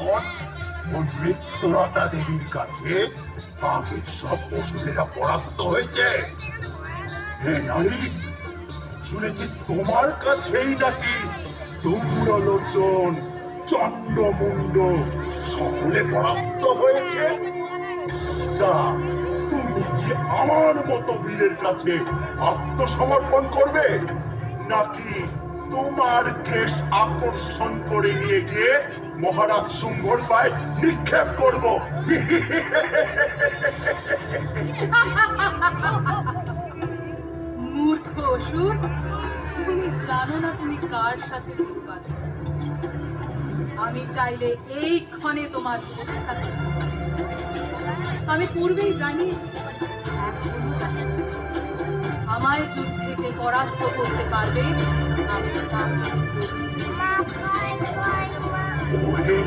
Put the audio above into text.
এখন ও নৃত্যলতা দেবীর কাছে আগের সব অসুরেরা পরাস্ত হয়েছে। হে নারী, শুনেছি তোমার কাছেই নাকি ধূম্রলোচন, চন্ডমুন্ড সকলে পরাস্ত হয়েছে। তা তুমি কি আমার মতো বীরের কাছে আত্মসমর্পণ করবে, নাকি তোমার কেশ আকর্ষণ করে নিয়ে গিয়ে মহারাজ শুম্ভর পায়ে নিক্ষেপ করব? মূর্খ অসুর, তুমি জানো না তুমি কার সাথে নির্বাচন করছো। আমি চাইলে এই ক্ষণে তোমার হত্যা করতে পারি। আমি পূর্বেই জানিয়েছি, এখনো জানিয়েছি, আমায় যুদ্ধে যে পরাস্ত করতে পারবে আমি তাকে ওহে